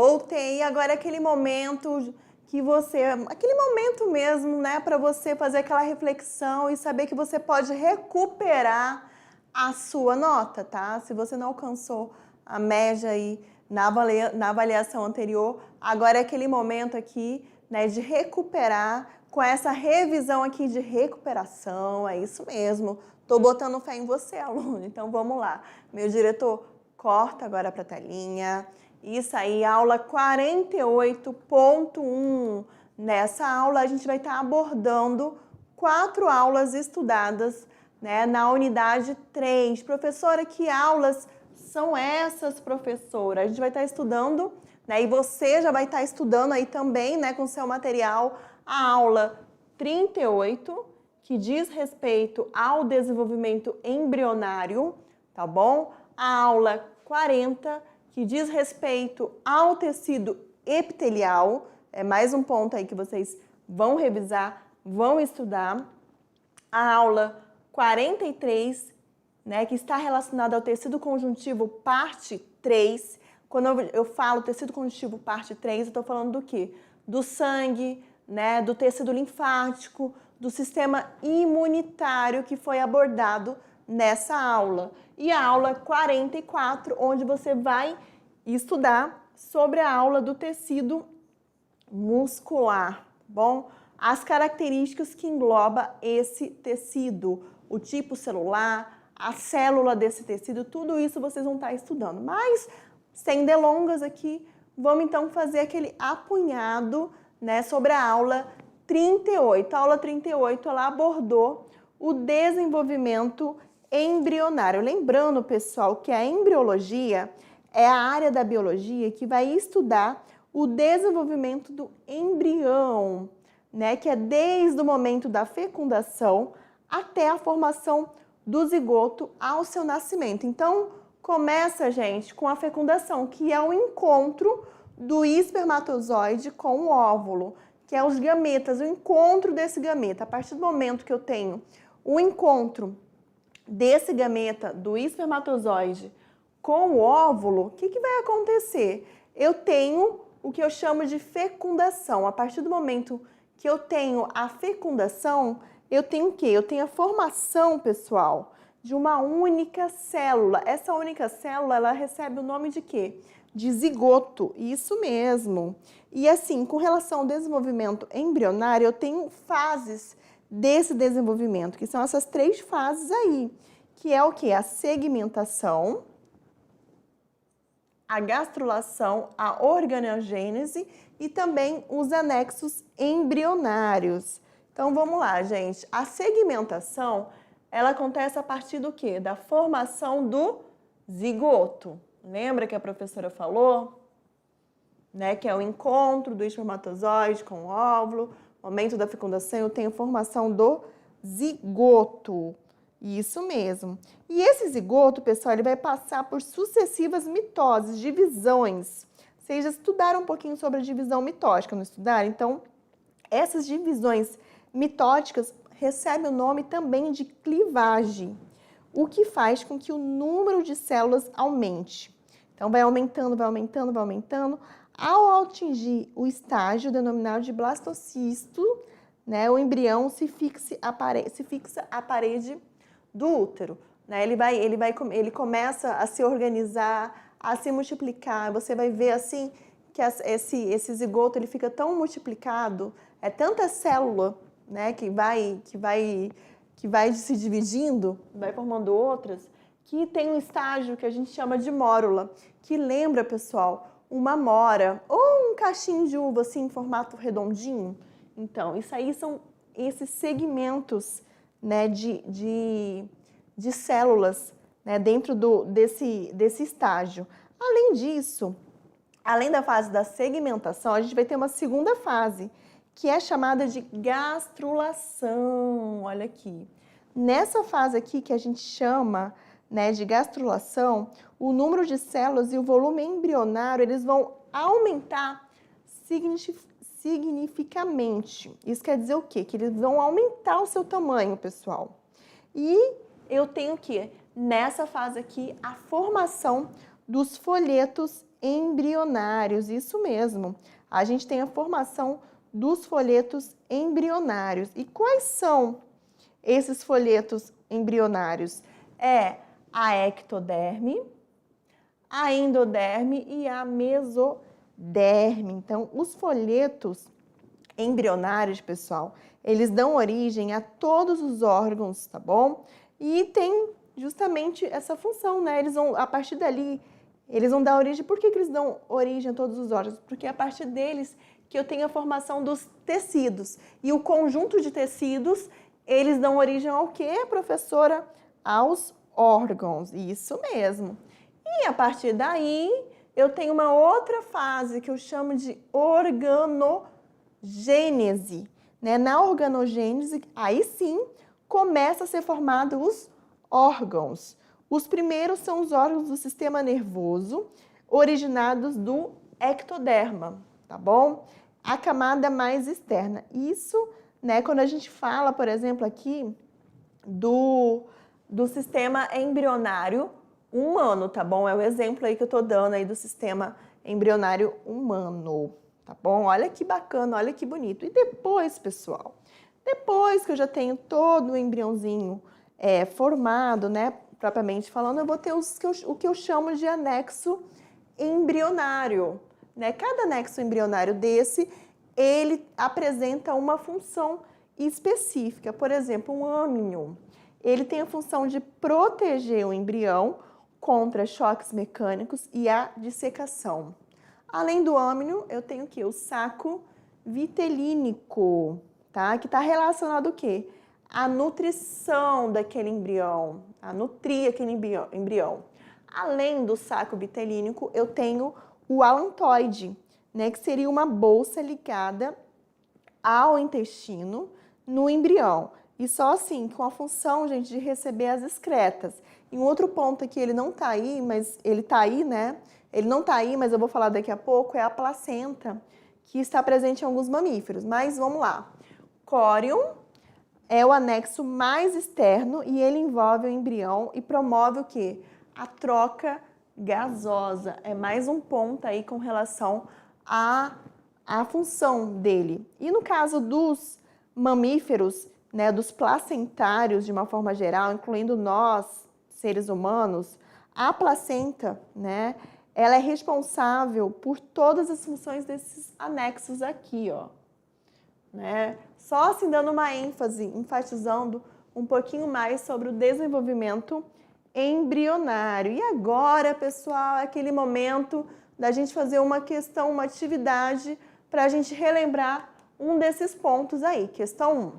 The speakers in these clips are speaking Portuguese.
voltei. Agora é aquele momento que aquele momento mesmo, né, para você fazer aquela reflexão e saber que você pode recuperar a sua nota, tá? Se você não alcançou a média aí na avaliação anterior, agora é aquele momento aqui, né, de recuperar com essa revisão aqui de recuperação, é isso mesmo. Tô botando fé em você, aluno, então vamos lá. Meu diretor, corta agora para a telinha. Isso aí, aula 48.1. Nessa aula a gente vai estar abordando 4 aulas estudadas, né, na unidade 3. Professora, que aulas são essas, professora? A gente vai estar estudando, né, e você já vai estar estudando aí também, né, com seu material, a aula 38, que diz respeito ao desenvolvimento embrionário, tá bom? A aula 40, que diz respeito ao tecido epitelial, é mais um ponto aí que vocês vão revisar, vão estudar. A aula 43, né, que está relacionada ao tecido conjuntivo parte 3. Quando eu falo tecido conjuntivo parte 3, eu estou falando do quê? Do sangue, né, do tecido linfático, do sistema imunitário que foi abordado nessa aula. E a aula 44, onde você vai estudar sobre a aula do tecido muscular, bom? As características que engloba esse tecido, o tipo celular, a célula desse tecido, tudo isso vocês vão estar estudando. Mas, sem delongas aqui, vamos então fazer aquele apunhado, né, sobre a aula 38. A aula 38, ela abordou o desenvolvimento embrionário. Lembrando, pessoal, que a embriologia é a área da biologia que vai estudar o desenvolvimento do embrião, né, que é desde o momento da fecundação até a formação do zigoto ao seu nascimento. Então, começa, gente, com a fecundação, que é o encontro do espermatozoide com o óvulo, que é os gametas, o encontro desse gameta. A partir do momento que eu tenho o encontro desse gameta, do espermatozoide com o óvulo, o que vai acontecer? Eu tenho o que eu chamo de fecundação. A partir do momento que eu tenho a fecundação, eu tenho o quê? Eu tenho a formação, pessoal, de uma única célula. Essa única célula, ela recebe o nome de quê? De zigoto, isso mesmo. E assim, com relação ao desenvolvimento embrionário, eu tenho fases desse desenvolvimento, que são essas 3 fases aí, que é o quê? A segmentação, a gastrulação, a organogênese e também os anexos embrionários. Então, vamos lá, gente. A segmentação, ela acontece a partir do quê? Da formação do zigoto. Lembra que a professora falou? Né? Que é o encontro do espermatozoide com o óvulo. No momento da fecundação, eu tenho a formação do zigoto. Isso mesmo. E esse zigoto, pessoal, ele vai passar por sucessivas mitoses, divisões. Vocês já estudaram um pouquinho sobre a divisão mitótica, não estudaram? Então, essas divisões mitóticas recebem o nome também de clivagem, o que faz com que o número de células aumente. Então, vai aumentando, vai aumentando, vai aumentando. Ao atingir o estágio denominado de blastocisto, né, o embrião se fixa à parede do útero, né? Ele começa a se organizar, a se multiplicar. Você vai ver assim que esse zigoto ele fica tão multiplicado, é tanta célula, né, que vai se dividindo, vai formando outras, que tem um estágio que a gente chama de mórula, que lembra, pessoal, uma mora ou um cachinho de uva assim em formato redondinho. Então, isso aí são esses segmentos, né, de células, né, dentro desse estágio. Além disso, além da fase da segmentação, a gente vai ter uma segunda fase, que é chamada de gastrulação. Olha aqui. Nessa fase aqui que a gente chama, né, de gastrulação, o número de células e o volume embrionário, eles vão aumentar significativamente. Isso quer dizer o quê? Que eles vão aumentar o seu tamanho, pessoal. E eu tenho que, nessa fase aqui, a formação dos folhetos embrionários, isso mesmo. A gente tem a formação dos folhetos embrionários. E quais são esses folhetos embrionários? É a ectoderme, a endoderme e a mesoderme. Então, os folhetos embrionários, pessoal, eles dão origem a todos os órgãos, tá bom? E tem justamente essa função, né? Eles vão, a partir dali, eles vão dar origem. Por que eles dão origem a todos os órgãos? Porque é a partir deles que eu tenho a formação dos tecidos. E o conjunto de tecidos, eles dão origem ao quê, professora? Aos órgãos, isso mesmo. E a partir daí, eu tenho uma outra fase que eu chamo de organogênese. Né? Na organogênese, aí sim, começa a ser formado os órgãos. Os primeiros são os órgãos do sistema nervoso, originados do ectoderma, tá bom? A camada mais externa. Isso, né, quando a gente fala, por exemplo, aqui do sistema embrionário humano, tá bom? É o exemplo aí que eu tô dando aí do sistema embrionário humano, tá bom? Olha que bacana, olha que bonito. E depois, pessoal, depois que eu já tenho todo o embriãozinho formado, né, propriamente falando, eu vou ter o que eu chamo de anexo embrionário, né? Cada anexo embrionário desse, ele apresenta uma função específica. Por exemplo, um âmnion, ele tem a função de proteger o embrião contra choques mecânicos e a dissecação. Além do âmnion, eu tenho o quê? O saco vitelínico, tá? Que está relacionado ao quê? A nutrição daquele embrião, a nutrir aquele embrião. Além do saco vitelínico, eu tenho o alantoide, né? Que seria uma bolsa ligada ao intestino no embrião. E só assim, com a função, gente, de receber as excretas. E um outro ponto aqui, ele não tá aí, mas ele tá aí, né? Ele não tá aí, mas eu vou falar daqui a pouco, é a placenta, que está presente em alguns mamíferos. Mas vamos lá. Córion é o anexo mais externo e ele envolve o embrião e promove o quê? A troca gasosa. É mais um ponto aí com relação à função dele. E no caso dos mamíferos, né, dos placentários de uma forma geral, incluindo nós, seres humanos, a placenta, né, ela é responsável por todas as funções desses anexos aqui, ó. Né? Só assim dando uma ênfase, enfatizando um pouquinho mais sobre o desenvolvimento embrionário. E agora, pessoal, é aquele momento da gente fazer uma questão, uma atividade para a gente relembrar um desses pontos aí. Questão 1.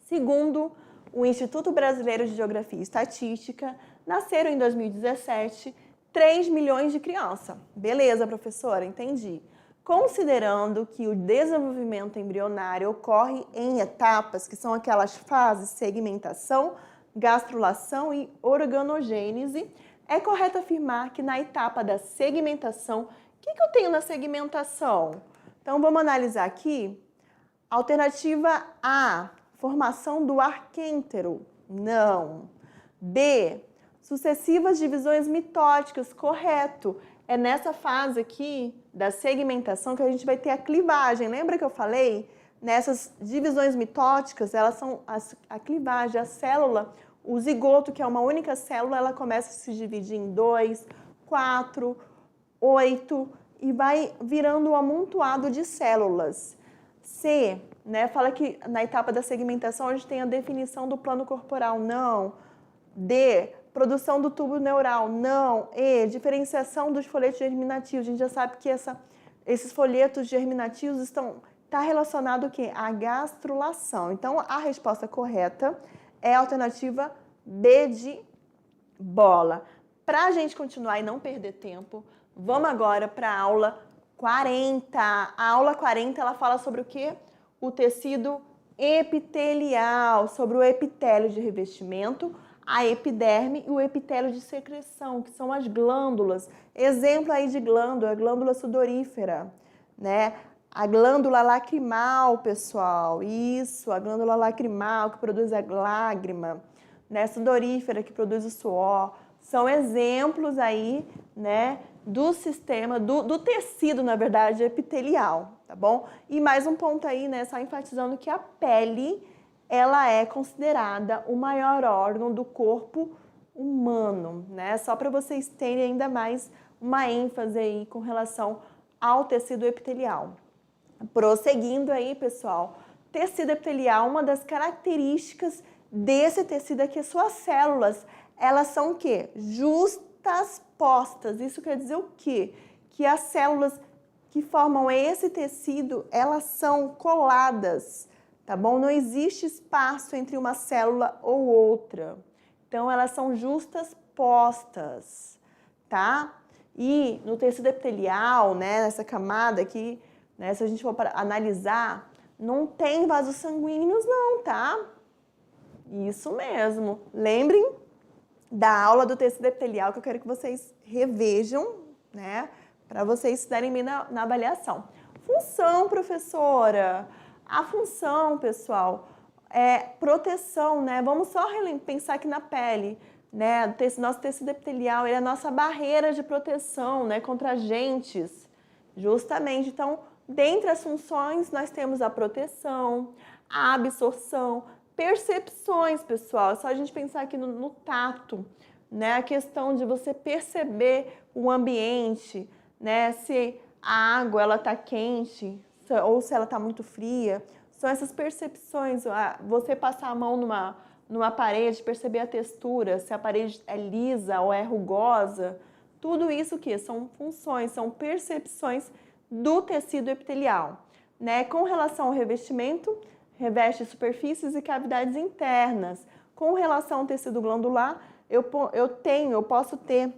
Segundo o Instituto Brasileiro de Geografia e Estatística, nasceram em 2017 3 milhões de crianças. Beleza, professora, entendi. Considerando que o desenvolvimento embrionário ocorre em etapas, que são aquelas fases segmentação, gastrulação e organogênese, é correto afirmar que na etapa da segmentação, o que eu tenho na segmentação? Então, vamos analisar aqui. Alternativa A, formação do arquêntero. Não. B, sucessivas divisões mitóticas. Correto. É nessa fase aqui da segmentação que a gente vai ter a clivagem. Lembra que eu falei? Nessas divisões mitóticas, elas são a clivagem, a célula, o zigoto, que é uma única célula, ela começa a se dividir em 2, 4, 8 e vai virando um amontoado de células. C, né, fala que na etapa da segmentação a gente tem a definição do plano corporal. Não. D, produção do tubo neural. Não. E, diferenciação dos folhetos germinativos. A gente já sabe que esses folhetos germinativos está relacionado o quê? À gastrulação. Então, a resposta correta é a alternativa B de bola. Para a gente continuar e não perder tempo, vamos agora para a aula 40. A aula 40, ela fala sobre o quê? O tecido epitelial, sobre o epitélio de revestimento, a epiderme e o epitélio de secreção, que são as glândulas. Exemplo aí de glândula, a glândula sudorífera, né? A glândula lacrimal, pessoal, isso, a glândula lacrimal que produz a lágrima, né? Sudorífera que produz o suor. São exemplos aí, né, do sistema, do tecido, na verdade, epitelial, tá bom? E mais um ponto aí, né, só enfatizando que a pele, ela é considerada o maior órgão do corpo humano, né? Só para vocês terem ainda mais uma ênfase aí com relação ao tecido epitelial. Prosseguindo aí, pessoal, tecido epitelial, uma das características desse tecido é que suas células, elas são o quê? Justapostas. Isso quer dizer o quê? Que as células que formam esse tecido, elas são coladas, tá bom? Não existe espaço entre uma célula ou outra. Então, elas são justapostas, tá? E no tecido epitelial, né, nessa camada aqui, né, se a gente for analisar, não tem vasos sanguíneos não, tá? Isso mesmo. Lembrem da aula do tecido epitelial que eu quero que vocês revejam, né? Para vocês se darem bem na avaliação. Função, professora. A função, pessoal, é proteção, né? Vamos só pensar aqui na pele, né? Nosso tecido epitelial, ele é a nossa barreira de proteção, né? Contra agentes, justamente. Então, dentre as funções, nós temos a proteção, a absorção, percepções, pessoal. É só a gente pensar aqui no tato, né? A questão de você perceber o ambiente, né? Se a água ela tá quente ou se ela tá muito fria. São essas percepções. Você passar a mão numa parede, perceber a textura, se a parede é lisa ou é rugosa. Tudo isso que são funções, são percepções do tecido epitelial, né? Com relação ao revestimento, reveste superfícies e cavidades internas. Com relação ao tecido glandular, eu posso ter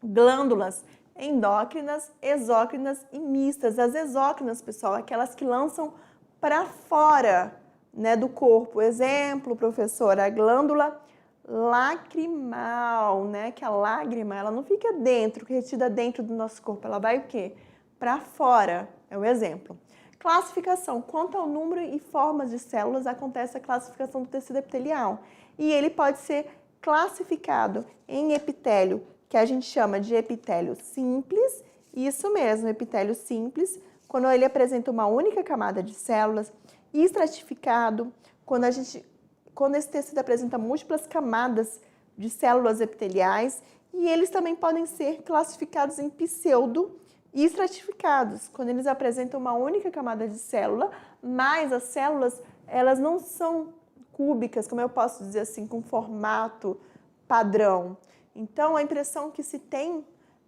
glândulas endócrinas, exócrinas e mistas. As exócrinas, pessoal, aquelas que lançam para fora, né, do corpo. Exemplo, professora, a glândula lacrimal, né? Que a lágrima, ela não fica dentro, retida dentro do nosso corpo. Ela vai o quê? Para fora, é o exemplo. Classificação. Quanto ao número e formas de células, acontece a classificação do tecido epitelial. E ele pode ser classificado em epitélio, que a gente chama de epitélio simples. Isso mesmo, epitélio simples, quando ele apresenta uma única camada de células. E estratificado, quando esse tecido apresenta múltiplas camadas de células epiteliais. E eles também podem ser classificados em pseudo e estratificados, quando eles apresentam uma única camada de célula, mas as células, elas não são cúbicas, como eu posso dizer assim, com formato padrão. Então, a impressão que se tem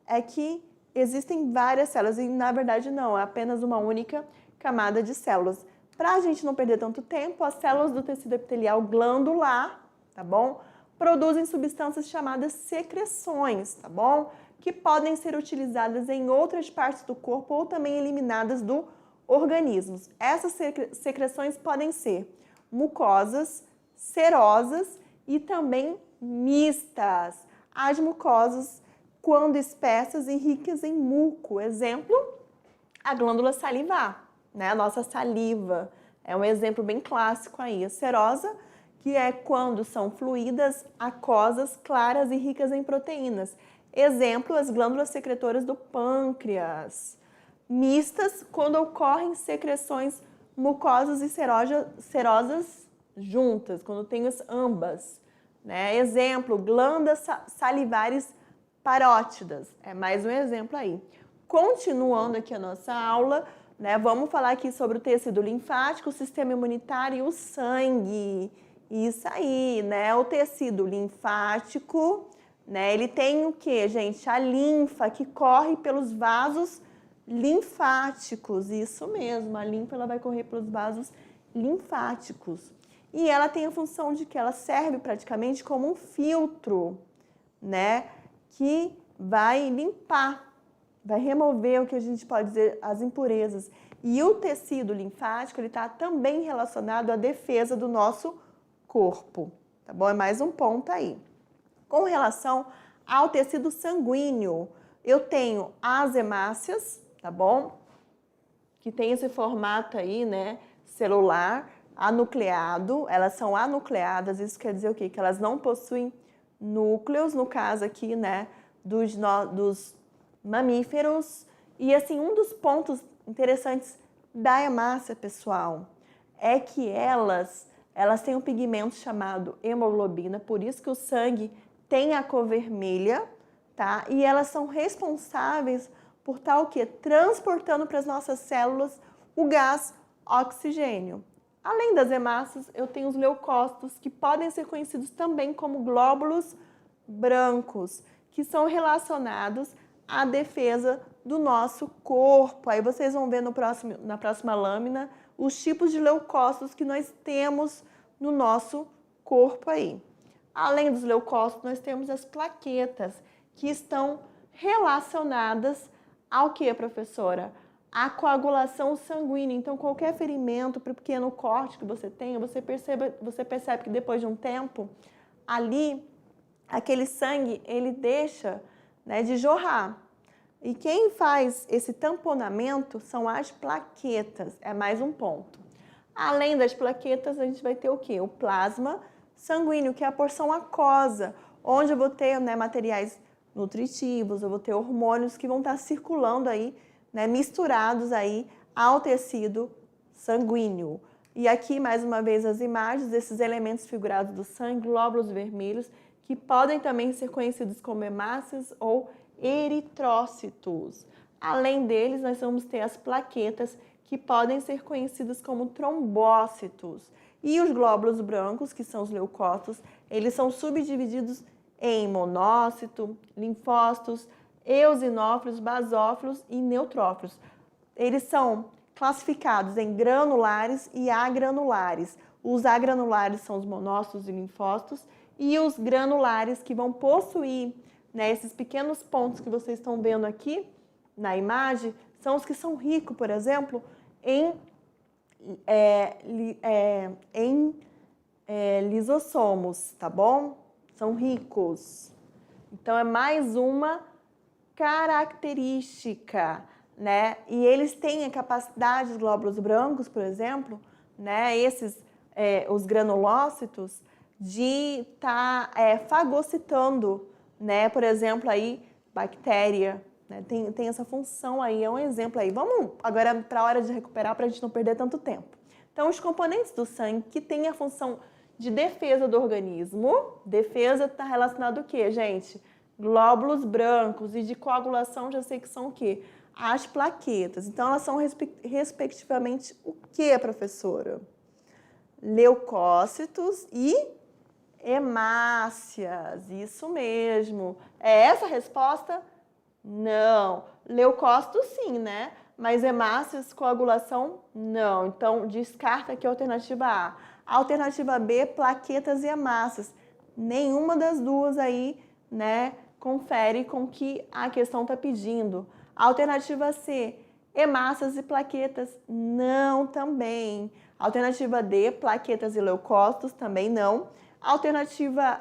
é que existem várias células, e na verdade não, é apenas uma única camada de células. Para a gente não perder tanto tempo, as células do tecido epitelial glandular, tá bom? Produzem substâncias chamadas secreções, tá bom? Que podem ser utilizadas em outras partes do corpo ou também eliminadas do organismo. Essas secreções podem ser mucosas, serosas e também mistas. As mucosas, quando espessas e ricas em muco. Exemplo, a glândula salivar, né? A nossa saliva é um exemplo bem clássico aí. A serosa, que é quando são fluídas, aquosas, claras e ricas em proteínas. Exemplo, as glândulas secretoras do pâncreas. Mistas, quando ocorrem secreções mucosas e serosas juntas, quando tem ambas, né? Exemplo, glândulas salivares parótidas. É mais um exemplo aí. Continuando aqui a nossa aula, né? Vamos falar aqui sobre o tecido linfático, o sistema imunitário e o sangue. Isso aí, né? O tecido linfático, né? Ele tem o que, gente? A linfa que corre pelos vasos linfáticos. Isso mesmo, a linfa ela vai correr pelos vasos linfáticos. E ela tem a função de que ela serve praticamente como um filtro, né? Que vai limpar, vai remover o que a gente pode dizer, as impurezas. E o tecido linfático, ele está também relacionado à defesa do nosso corpo, tá bom? É mais um ponto aí. Com relação ao tecido sanguíneo, eu tenho as hemácias, tá bom? Que tem esse formato aí, né, celular, anucleado. Elas são anucleadas, isso quer dizer o quê? Que elas não possuem núcleos, no caso aqui, né, dos mamíferos. E assim, um dos pontos interessantes da hemácia, pessoal, é que elas têm um pigmento chamado hemoglobina, por isso que o sangue tem a cor vermelha, tá? E elas são responsáveis por estar o quê? Transportando para as nossas células o gás oxigênio. Além das hemácias, eu tenho os leucócitos, que podem ser conhecidos também como glóbulos brancos, que são relacionados à defesa do nosso corpo. Aí vocês vão ver na próxima lâmina os tipos de leucócitos que nós temos no nosso corpo aí. Além dos leucócitos, nós temos as plaquetas, que estão relacionadas ao que, professora? A coagulação sanguínea. Então, qualquer ferimento, pequeno corte que você tenha, você percebe que depois de um tempo, ali, aquele sangue, ele deixa, né, de jorrar. E quem faz esse tamponamento são as plaquetas, é mais um ponto. Além das plaquetas, a gente vai ter o quê? O plasma sanguíneo, que é a porção aquosa, onde eu vou ter, né, materiais nutritivos, eu vou ter hormônios que vão estar circulando aí, né, misturados aí ao tecido sanguíneo. E aqui, mais uma vez, as imagens desses elementos figurados do sangue, glóbulos vermelhos, que podem também ser conhecidos como hemácias ou eritrócitos. Além deles, nós vamos ter as plaquetas, que podem ser conhecidos como trombócitos. E os glóbulos brancos, que são os leucócitos, eles são subdivididos em monócito, linfócitos, eosinófilos, basófilos e neutrófilos. Eles são classificados em granulares e agranulares. Os agranulares são os monócitos e linfócitos, e os granulares, que vão possuir, né, esses pequenos pontos que vocês estão vendo aqui na imagem, são os que são ricos, por exemplo, em lisossomos, tá bom? São ricos. Então, é mais uma característica, né? E eles têm a capacidade, os glóbulos brancos, por exemplo, né? Os granulócitos, de estar fagocitando, né? Por exemplo, aí, bactéria, né? Tem essa função aí, é um exemplo aí. Vamos agora para a hora de recuperar, para a gente não perder tanto tempo. Então, os componentes do sangue que têm a função de defesa do organismo, defesa está relacionado ao quê, gente? Glóbulos brancos, e de coagulação já sei que são o quê? As plaquetas. Então, elas são respectivamente o quê, professora? Leucócitos e hemácias, isso mesmo. É essa a resposta? Não. Leucócitos sim, né? Mas hemácias, coagulação, não. Então, descarta aqui a alternativa A. A alternativa B, plaquetas e hemácias. Nenhuma das duas aí, né, confere com que a questão está pedindo. A alternativa C, hemácias e plaquetas, não também. A alternativa D, plaquetas e leucócitos, também não. A alternativa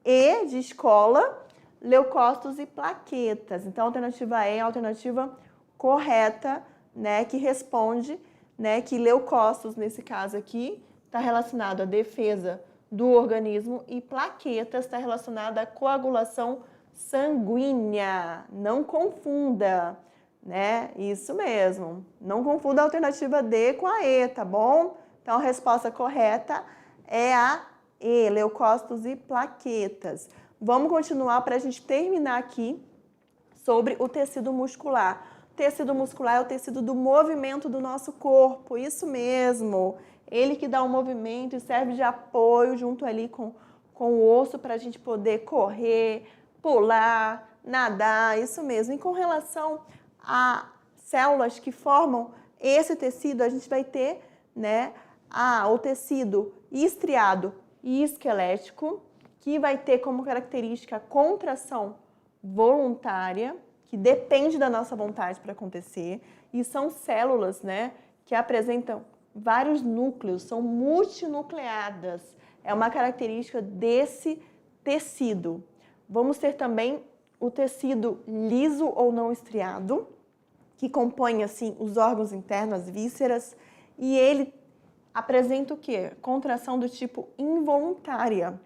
E, de escola, leucócitos e plaquetas. Então, a alternativa E é a alternativa correta, né, que responde, né, que leucócitos, nesse caso aqui, está relacionado à defesa do organismo, e plaquetas está relacionada à coagulação sanguínea. Não confunda, né? Isso mesmo. Não confunda a alternativa D com a E, tá bom? Então, a resposta correta é a E, leucócitos e plaquetas. Vamos continuar para a gente terminar aqui sobre o tecido muscular. O tecido muscular é o tecido do movimento do nosso corpo, isso mesmo. Ele que dá o movimento e serve de apoio junto ali com o osso para a gente poder correr, pular, nadar, isso mesmo. E com relação a células que formam esse tecido, a gente vai ter, né, o tecido estriado e esquelético, que vai ter como característica a contração voluntária, que depende da nossa vontade para acontecer, e são células, né, que apresentam vários núcleos, são multinucleadas. É uma característica desse tecido. Vamos ter também o tecido liso ou não estriado, que compõe assim os órgãos internos, as vísceras, e ele apresenta o quê? Contração do tipo involuntária.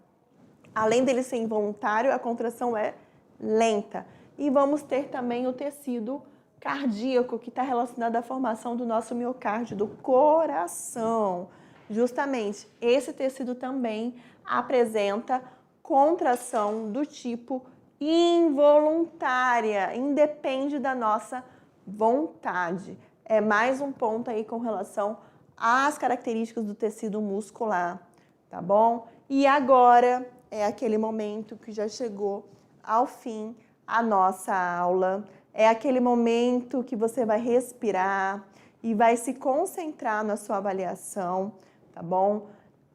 Além dele ser involuntário, a contração é lenta. e vamos ter também o tecido cardíaco, que está relacionado à formação do nosso miocárdio, do coração. Justamente, esse tecido também apresenta contração do tipo involuntária, independe da nossa vontade. É mais um ponto aí com relação às características do tecido muscular, tá bom? E agora é aquele momento que já chegou ao fim a nossa aula. É aquele momento que você vai respirar e vai se concentrar na sua avaliação, tá bom?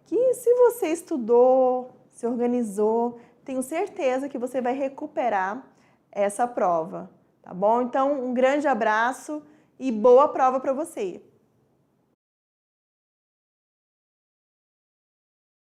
Que se você estudou, se organizou, tenho certeza que você vai recuperar essa prova, tá bom? Então, um grande abraço e boa prova para você!